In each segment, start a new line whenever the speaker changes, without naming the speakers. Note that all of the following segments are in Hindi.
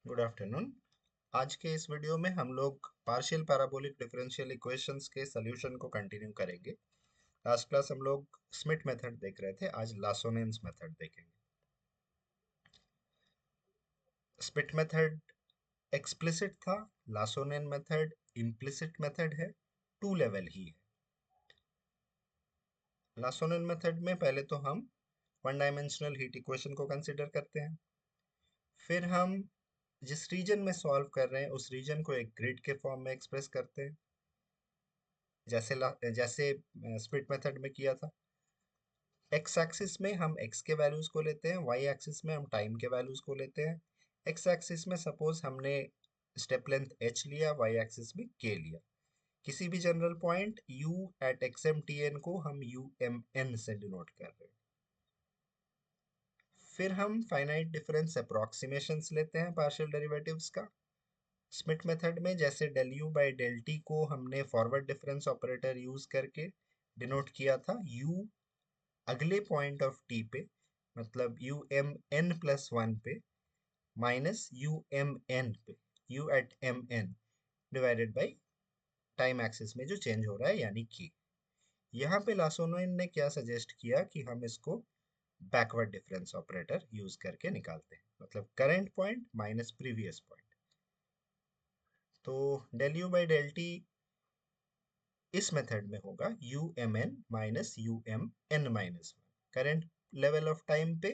Good afternoon. आज के इस वीडियो में हम लोग पार्शियल पैराबोलिक डिफरेंशियल इक्वेशंस के सॉल्यूशन को कंटिन्यू करेंगे। लास्ट क्लास हम लोग स्मिथ मेथड देख रहे थे, आज लासोनेन्स मेथड देखेंगे। स्मिथ मेथड एक्सप्लिसिट था, लासोनेन मेथड इम्प्लिसिट मेथड है, टू लेवल ही है। लासोनेन मेथड में पहले तो हम वन डायमेंशनल हीट इक्वेशन को कंसिडर करते हैं, फिर हम जिस रीजन में सॉल्व कर रहे हैं उस रीजन को एक ग्रिड के फॉर्म में एक्सप्रेस करते हैं, जैसे स्प्लिट मेथड में किया था। एक्स एक्सिस में हम एक्स के वैल्यूज को लेते हैं, वाई एक्सिस में हम टाइम के वैल्यूज को लेते हैं। एक्स एक्सिस में सपोज हमने स्टेप लेंथ एच लिया, वाई एक्सिस में के लिया। किसी भी general point u at x m t n को हम यू एम एन से डिनोट कर रहे हैं। फिर हम फाइनाइट डिफरेंस अप्रोक्सीमेशंस लेते हैं पार्शियल डेरिवेटिव्स का। स्मिथ मेथड में जैसे del u by del t को हमने फॉरवर्ड डिफरेंस ऑपरेटर यूज करके डिनोट किया था, u अगले पॉइंट ऑफ टी पे, मतलब u M n plus one पे, माइनस यू एम एन पे, u at m n divided by time axis में जो चेंज हो रहा है यानी कि। यहाँ पे लासोनोइन ने क्या सजेस्ट किया कि हम इसको बैकवर्ड डिफरेंस ऑपरेटर यूज करके निकालते हैं, मतलब current point minus previous point. तो del u by del t इस मेथड में होगा U M N minus you M N minus one, current level of time पे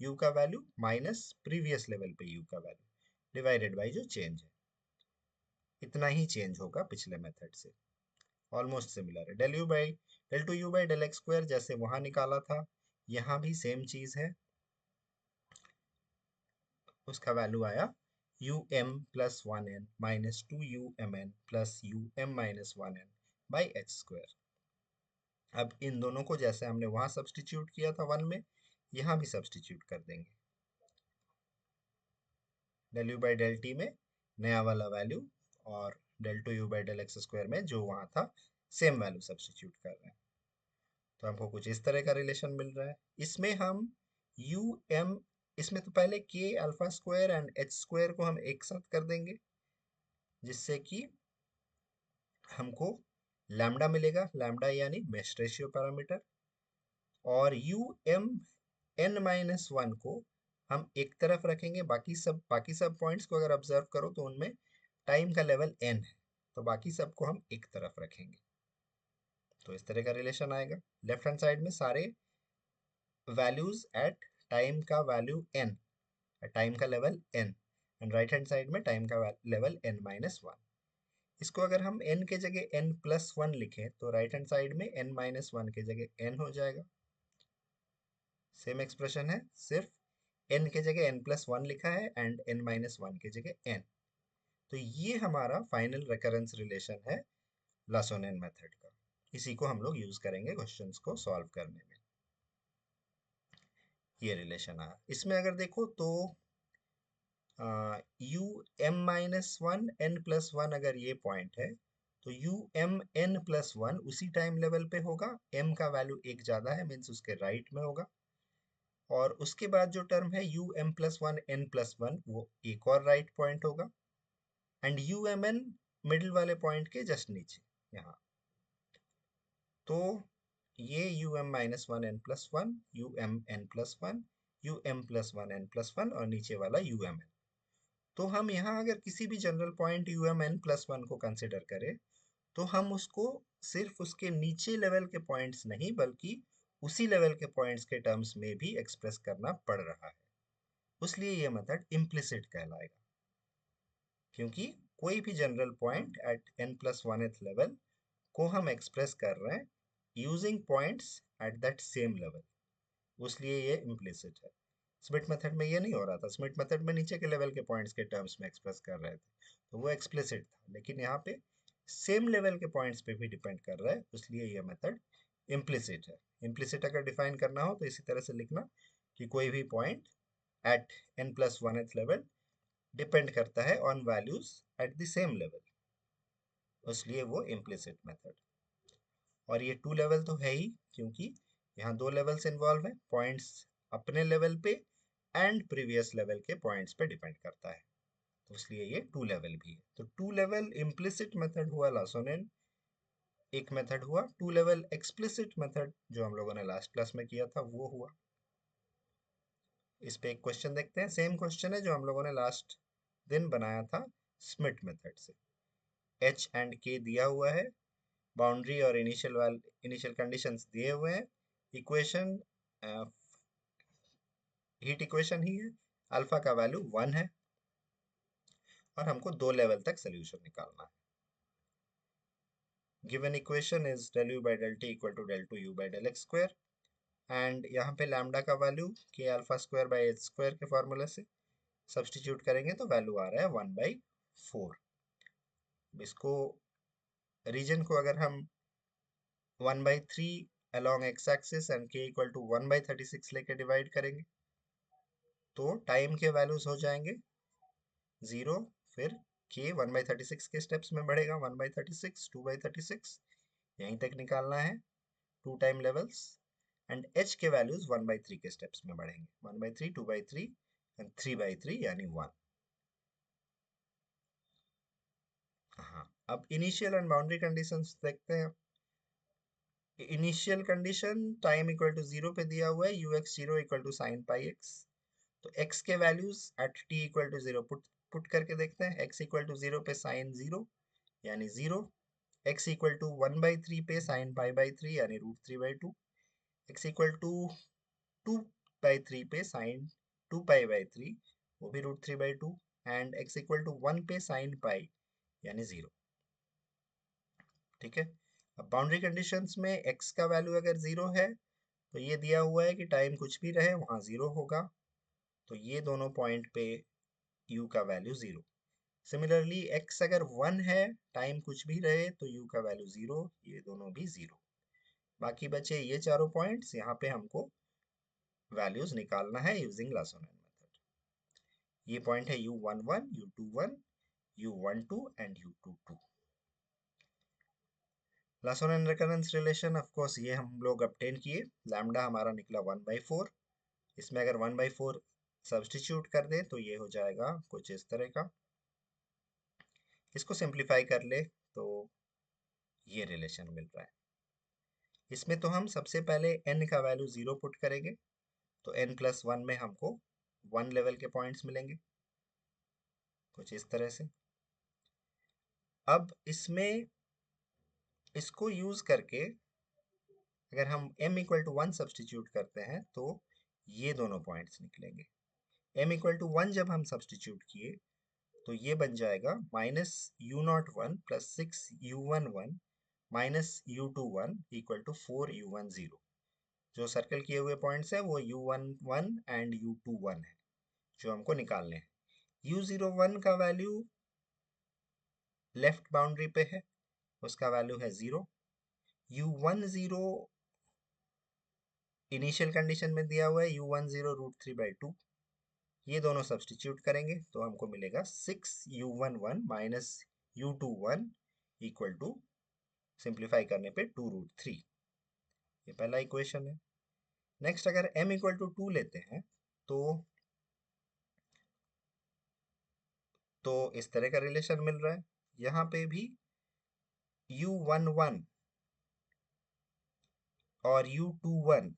u का वैल्यू माइनस प्रीवियस लेवल पे u का वैल्यू डिवाइडेड बाई जो चेंज है। इतना ही चेंज होगा पिछले मेथड से, ऑलमोस्ट सिमिलर है। Del u by del two u by del x square जैसे वहां निकाला था, यहाँ भी सेम चीज है। उसका वैल्यू आया u m plus one n minus two u M n plus u m minus one n by h square. अब इन दोनों को जैसे हमने वहां सब्सटीट्यूट किया था वन में, यहाँ भी सब्सटीट्यूट कर देंगे। Del u by del t में नया वाला वैल्यू और del two u by del x square में जो वहां था सेम वैल्यू सब्सटीट्यूट कर रहे हैं, तो हमको कुछ इस तरह का रिलेशन मिल रहा है। इसमें हम यू एम, इसमें तो पहले के alpha square and H square को हम एक साथ कर देंगे, जिससे कि हमको लैम्डा मिलेगा, लैम्डा यानी मेश रेशियो पैरामीटर। और u M N minus one को हम एक तरफ रखेंगे, बाकी सब पॉइंट्स को अगर ऑब्जर्व करो तो उनमें टाइम का लेवल एन है, तो बाकी सबको हम एक तरफ रखेंगे। तो इस तरह का रिलेशन आएगा। लेफ्ट हैंड साइड में सारे वैल्यूज एट टाइम का वैल्यू एन, टाइम का level n, and right hand side में टाइम का लेवल एन माइनस वन। इसको अगर हम n के जगह n प्लस वन लिखें तो राइट हैंड साइड में n माइनस वन के जगह n हो जाएगा। सेम एक्सप्रेशन है, सिर्फ n के जगह n प्लस वन लिखा है एंड n माइनस वन के जगह n। तो ये हमारा फाइनल रेकरेंस रिलेशन है लासोनेन मेथड का। इसी को हम लोग यूज करेंगे क्वेश्चंस को सॉल्व करने में। ये रिलेशन आया। इसमें अगर देखो तो u m minus one n plus one अगर ये पॉइंट है, तो u M n plus one उसी टाइम लेवल पे होगा, m का वैल्यू एक ज्यादा है, मीन्स उसके राइट में होगा। और उसके बाद जो टर्म है u m plus one n plus one, वो एक और राइट पॉइंट होगा, and u M n middle वाले पॉइंट के जस्ट नीचे यहाँ। तो ये u m minus one n plus one, u M n plus one, u m plus one n plus one, और नीचे वाला यू एम एन। तो हम यहाँ अगर किसी भी general point u M n plus one को कंसिडर करें, तो हम उसको सिर्फ उसके नीचे लेवल के पॉइंट्स नहीं बल्कि उसी लेवल के पॉइंट्स के टर्म्स में भी एक्सप्रेस करना पड़ रहा है। इसलिए ये मेथड इम्प्लिसिट कहलाएगा, क्योंकि कोई भी general point at n plus one level को हम एक्सप्रेस कर रहे हैं using points at that same level, इसलिए ये इम्प्लिसिट है। स्मिथ मेथड में ये नहीं हो रहा था, स्मिथ मेथड में नीचे के लेवल के पॉइंट्स के टर्म्स में एक्सप्रेस कर रहे थे, तो वो एक्सप्लिसिट था। लेकिन यहाँ पे सेम लेवल के पॉइंट्स पे भी डिपेंड कर रहा है, इसलिए ये मेथड इम्प्लिसिट है। इम्प्लिसिट अगर डिफाइन करना हो तो इसी तरह से लिखना कि कोई भी point at n plus one level depend करता है on values at the same level, इसलिए वो इम्प्लिसिट मेथड। और ये टू लेवल तो है ही, क्योंकि यहाँ दो लेवल्स इन्वॉल्व है, पॉइंट्स अपने लेवल पे एंड प्रीवियस लेवल के पॉइंट्स पे डिपेंड करता है। तो इसलिए ये टू लेवल भी है। तो टू लेवल इम्प्लिसिट मेथड हुआ लासोनेन, एक मेथड हुआ टू लेवल एक्सप्लिसिट मेथड जो हम लोगों ने लास्ट क्लास में किया था वो हुआ। इस पे एक क्वेश्चन देखते हैं, सेम क्वेश्चन है जो हम लोगों ने लास्ट दिन बनाया था स्मिट मेथड से। एच एंड के दिया हुआ है, बाउंड्री और इनिशियल कंडीशंस दिए हुए हैं, इक्वेशन हीट इक्वेशन ही है, अल्फा का वैल्यू 1 है और हमको 2 लेवल तक सोल्यूशन निकालना है। Given equation is del u by del t equal to del 2u by del x square and यहाँ पे लैम्डा का वैल्यू के alpha square by h square के फॉर्मूले से सब्सटीट्यूट करेंगे तो वैल्यू आ रहा है 1/4। इसको रीजन को अगर हम 1/3 along x axis and k equal to 1/36 लेके डिवाइड करेंगे तो टाइम के वैल्यूज हो जाएंगे 0, फिर k 1/36 के स्टेप्स में बढ़ेगा, 1/36, 2/36, यहीं तक निकालना है 2 टाइम लेवल्स एंड h के वैल्यूज 1/3 के स्टेप्स में बढ़ेंगे, 1/3, 2/3 एंड 3/3 यानी 1। हाँ, अब इनिशियल एंड बाउंड्री कंडीशंस देखते हैं। Initial condition time equal to 0 पे दिया हुआ है, ux0 equal to sine pi x। तो x के values at t equal to 0 put करके देखते हैं। x इक्वल टू 0 पे साइन 0 यानी 0, x इक्वल टू 1/3 पे साइन पाई बाई 3 यानी √3/2, x इक्वल टू 2/3 पे साइन 2 पाई बाई 3 वो भी √3/2 एंड x इक्वल टू 1 पे साइन पाई यानी 0। ठीक है, अब बाउंड्री कंडीशंस में x का वैल्यू अगर 0 है तो ये दिया हुआ है कि टाइम कुछ भी रहे वहां 0 होगा, तो ये दोनों पॉइंट पे u का वैल्यू 0। सिमिलरली x अगर 1 है, टाइम कुछ भी रहे तो u का वैल्यू 0, ये दोनों भी 0। बाकी बचे ये चारों पॉइंट्स, यहाँ पे हमको वैल्यूज निकालना है यूजिंग लासोनेन मेथड। ये पॉइंट है u11, u21, u12 and u22। Laasonen recurrence relation of course ये हम लोग ऑब्टेन किए, लैम्डा हमारा निकला 1/4। इसमें अगर 1/4 सब्सटीट्यूट कर दे तो ये हो जाएगा कुछ इस तरह का। इसको सिंप्लीफाई कर ले तो ये रिलेशन मिल रहा है। इसमें तो हम सबसे पहले n का वैल्यू 0 पुट करेंगे तो n+1 में हमको 1 लेवल के पॉइंट्स मिलेंगे कुछ इस तरह से। अब इसमें इसको यूज करके अगर हम m इक्वल टू 1 सब्सटीट्यूट करते हैं तो ये दोनों पॉइंट्स निकलेंगे। m इक्वल टू 1 जब हम सब्सटीट्यूट किए तो ये बन जाएगा -u01 plus 6u11 minus u21 equal to 4u10। जो सर्कल किए हुए पॉइंट्स है वो u11 एंड u21 है जो हमको निकालने हैं। u01 का वैल्यू लेफ्ट बाउंड्री पे है, उसका वैल्यू है 0। u10 इनिशियल कंडीशन में दिया हुआ है, u10 √3/2। ये दोनों सब्सटीट्यूट करेंगे तो हमको मिलेगा 6u11 minus u21 equal to, simplify करने पे 2√3। ये पहला इक्वेशन है। नेक्स्ट अगर m इक्वल टू 2 लेते हैं तो इस तरह का रिलेशन मिल रहा है। यहाँ पे भी u11 और u21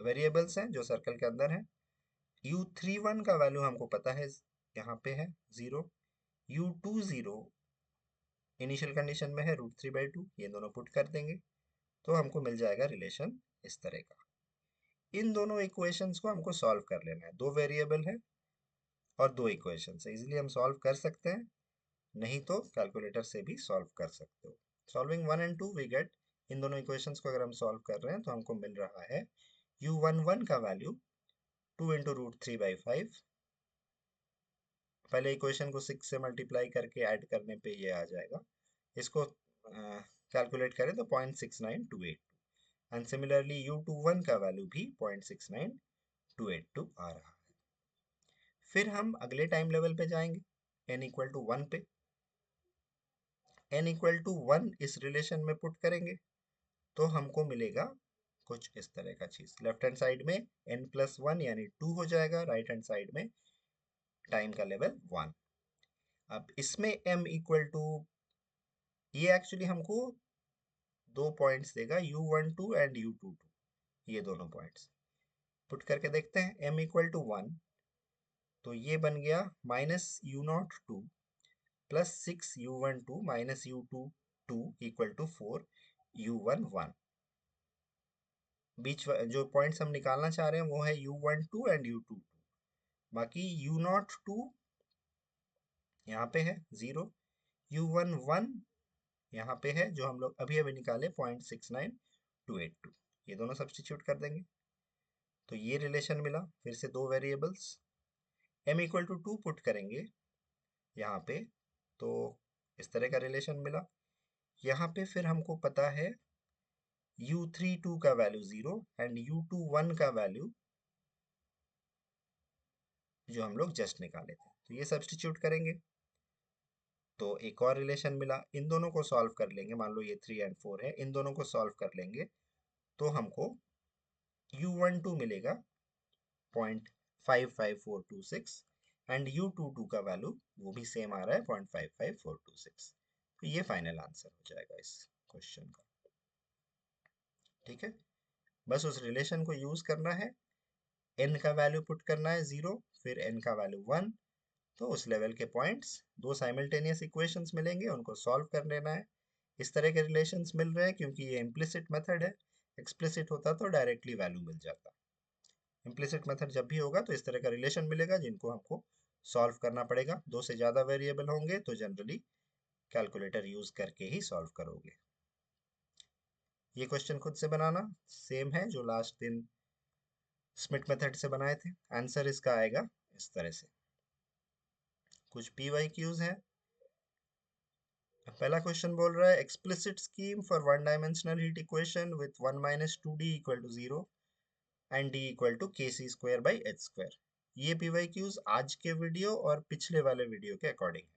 वेरिएबल्स हैं जो सर्कल के अंदर हैं। u31 का वैल्यू हमको पता है, यहाँ पे है 0। u20 इनिशियल कंडीशन में है √3/2, ये दोनों पुट कर देंगे तो हमको मिल जाएगा रिलेशन इस तरह का। इन दोनों इक्वेशंस को हमको सॉल्व कर लेना है, दो वेरिएबल है और दो इक्वेशन है, इजीली हम सॉल्व कर सकते हैं, नहीं तो कैलकुलेटर से भी सॉल्व कर सकते हो। सॉल्विंग 1 एंड 2 वी गेट, इन दोनों इक्वेशंस को अगर हम सॉल्व कर रहे हैं तो हमको मिल रहा है u11 का वैल्यू 2 इंटू √3/5। पहले इक्वेशन को 6 से मल्टीप्लाई करके ऐड करने पे ये आ जाएगा, इसको कैलकुलेट करें तो 0.6928 एंड सिमिलरली u21 का वैल्यू भी 0.69282 आ रहा है। फिर हम अगले टाइम लेवल पे जाएंगे n इक्वल टू 1 पे। n इक्वल टू 1 इस रिलेशन में पुट करेंगे तो हमको मिलेगा कुछ इस तरह का चीज। लेफ्ट हैंड साइड में n+1 यानी 2 हो जाएगा, राइट हैंड साइड में टाइम का लेवल 1। अब इसमें m इक्वल टू, ये एक्चुअली हमको दो पॉइंट्स देगा u12 एंड u22, ये दोनों पॉइंट्स पुट करके देखते हैं। m इक्वल टू 1, तो ये बन गया -u02 plus 6u12 -u22 equal to 4u11। जो पॉइंट्स हम निकालना चाह रहे हैं वो है u12 एंड u22। बाकी u02 यहाँ पे है 0, u11 यहाँ पे है जो हम लोग अभी अभी निकाले 0.69282, ये दोनों सब्स्टिट्यूट कर देंगे तो ये रिलेशन मिला। फिर से दो variables, m equal to 2 put करेंगे यहाँ पे तो इस तरह का रिलेशन मिला। यहाँ पे फिर हमको पता है u32 का वैल्यू 0 एंड u21 का वैल्यू जो हम लोग जस्ट निकाले थे, तो ये सब्स्टिट्यूट करेंगे तो एक और रिलेशन मिला। इन दोनों को सॉल्व कर लेंगे, मान लो ये 3 एंड 4 है, इन दोनों को सॉल्व कर लेंगे तो हमको u12 मिलेगा 0.55426 एंड u22 का वैल्यू वो भी सेम आ रहा है 0.55426। तो ये फाइनल आंसर हो जाएगा इस क्वेश्चन का। ठीक है, बस उस रिलेशन को यूज करना है, n का वैल्यू पुट करना है 0, फिर n का वैल्यू 1, तो उस लेवल के पॉइंट्स, दो साइमल्टेनियस इक्वेशंस मिलेंगे, उनको सॉल्व कर लेना है। इस तरह के रिलेशंस मिल रहे हैं क्योंकि ये इम्प्लिसिट मेथड है, एक्सप्लिसिट होता तो डायरेक्टली वैल्यू मिल जाता। इम्प्लिसिट मेथड जब भी होगा तो इस तरह का रिलेशन मिलेगा जिनको हमको सॉल्व करना पड़ेगा। दो से ज़्यादा वेरिएबल होंगे तो जनरली कैलकुलेटर यूज करके ही सॉल्व करोगे। ये क्वेश्चन खुद से बनाना सेम है जो लास्ट दिन स्मिथ मेथड से बनाए थे। आंसर इसका आएगा इस तरह से। कुछ PYQs हैं। पहला क्वेश्चन बोल रहा है explicit scheme for one dimensional heat equation with 1 - 2d equal to 0 and d equal to kc² by h²। ये PYQs आज के वीडियो और पिछले वाले वीडियो के अकॉर्डिंग है।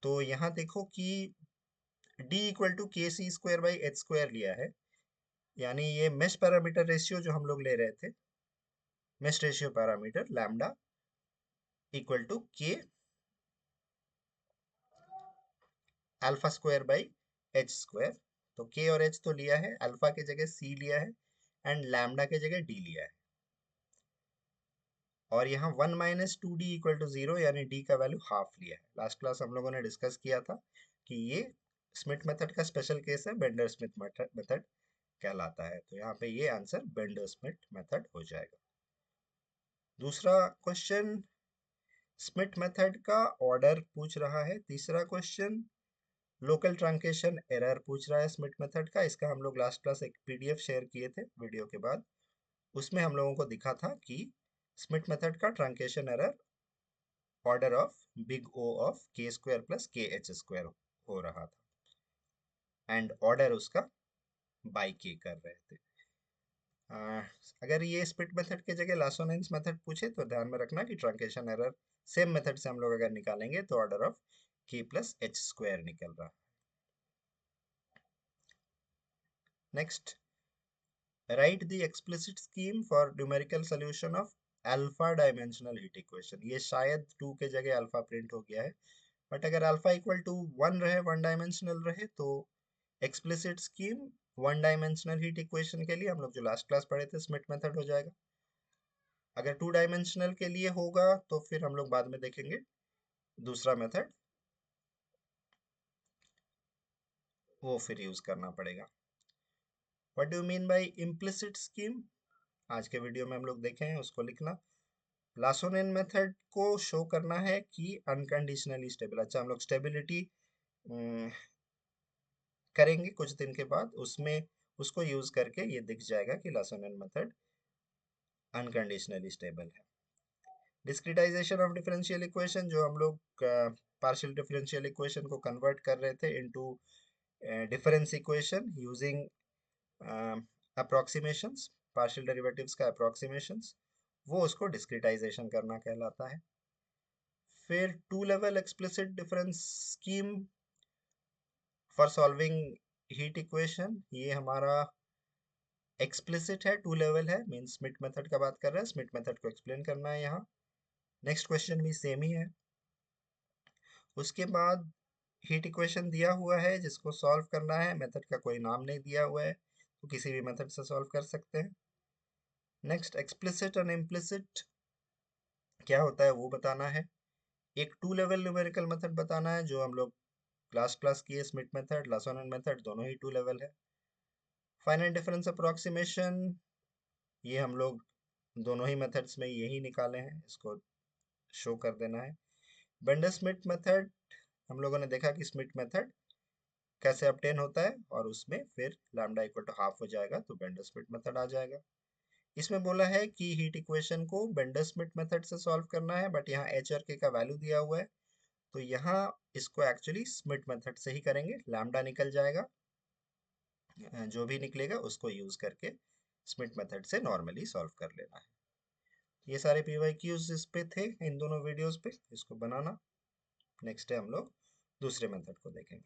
तो यहाँ देखो कि d equal to kc² by h² लिया है, यानी ये मेश पैरामीटर रेशियो जो हम लोग ले रहे थे, mesh ratio parameter lambda equal to k alpha square by h²। तो k और h तो लिया है, अल्फा की जगह c लिया है एंड लैम्डा की जगह d लिया है। और यहाँ 1 - 2d इक्वल टू 0 यानी d का वैल्यू हाफ लिया है। लास्ट क्लास हम लोगों ने डिस्कस किया था कि ये स्मिथ मेथड का स्पेशल केस है, बेंडर स्मिथ मेथड कहलाता है। तो यहाँ पे ये आंसर बेंडर स्मिथ मेथड हो जाएगा। दूसरा क्वेश्चन स्मिथ मेथड का ऑर्डर पूछ रहा है। तीसरा क्वेश्चन लोकल ट्रंकेशन एरर पूछ रहा है स्मिथ मेथड का। इसका हम लोग लास्ट क्लास एक PDF शेयर किए थे वीडियो के बाद, उसमें हम लोगों को दिखा था कि स्मिथ मेथड का truncation error order of big O of k² plus kh² हो रहा था एंड ऑर्डर उसका बाई k कर रहे थे। अगर ये स्प्लिट मेथड के जगह लासोनेंस मेथड पूछे तो ध्यान में रखना कि ट्रंकेशन एरर सेम मेथड से हम लोग अगर निकालेंगे तो order of k plus h² निकल रहा। Next, right the explicit scheme for numerical solution of alpha dimensional heat equation. ये शायद 2 के जगह अल्फा प्रिंट हो गया है, बट अगर अल्फा इक्वल टू 1 रहे, वन डायमेंशनल रहे, तो explicit scheme one dimensional heat equation के लिए हम लोग जो लास्ट क्लास पढ़े थे स्मिथ मेथड हो जाएगा। अगर 2 डायमेंशनल के लिए होगा तो फिर हम लोग बाद में देखेंगे दूसरा मेथड, वो फिर यूज करना पड़ेगा। What do you mean by implicit scheme? आज के वीडियो में हम लोग देखे हैं, उसको लिखना। लासोनेन मेथड को शो करना है कि अनकंडीशनली स्टेबल। अच्छा, हम लोग स्टेबिलिटी करेंगे कुछ दिन के बाद, उसमें उसको यूज करके ये दिख जाएगा कि लासोनेन मेथड अनकंडीशनली स्टेबल है। डिस्क्रिटाइजेशन ऑफ डिफरेंशियल इक्वेशन, जो हम लोग पार्शियल डिफरेंशियल इक्वेशन को कन्वर्ट कर रहे थे into difference equation using approximations, partial derivatives का अप्रोक्सीमेशंस, वो उसको डिस्क्रिटाइजेशन करना कहलाता है। फिर two level explicit difference scheme for solving heat equation, ये हमारा एक्सप्लिसिट है, टू लेवल है, मीन स्मिथ मेथड का बात कर रहा है, स्मिथ मेथड को एक्सप्लेन करना है यहाँ। नेक्स्ट क्वेश्चन भी सेम ही है। उसके बाद हीट इक्वेशन दिया हुआ है जिसको सॉल्व करना है, मेथड का कोई नाम नहीं दिया हुआ है, तो किसी भी मेथड से सॉल्व कर सकते हैं। नेक्स्ट एक्सप्लिसिट और इम्प्लिसिट क्या होता है वो बताना है। एक टू लेवल न्यूमेरिकल मेथड बताना है जो हम लोग लास्ट क्लास किए, स्मिथ मेथड, लासोनन मेथड, दोनों ही टू लेवल है। फाइनाइट डिफरेंस अप्रोक्सीमेशन, ये हम लोग दोनों ही मेथड्स में यही निकाले हैं, इसको शो कर देना है। बेंडर स्मिथ मेथड, हम लोगों ने देखा कि स्मिथ मेथड कैसे ऑब्टेन होता है और उसमें फिर लैम्डा इक्वल टू हाफ हो जाएगा तो बेंडर स्मिथ मेथड आ जाएगा। इसमें बोला है कि हीट इक्वेशन को बेंडर स्मिथ मेथड से सॉल्व करना है, बट यहाँ एच आर के का वैल्यू दिया हुआ है तो यहाँ इसको एक्चुअली स्मिथ मेथड से ही करेंगे, लैम्डा निकल जाएगा, जो भी निकलेगा उसको यूज करके स्मिथ मेथड से नॉर्मली सॉल्व कर लेना है। ये सारे पीवाईक्यूज इस पे थे इन दोनों वीडियोस पे, इसको बनाना। नेक्स्ट डे हम लोग दूसरे मेथड को देखेंगे।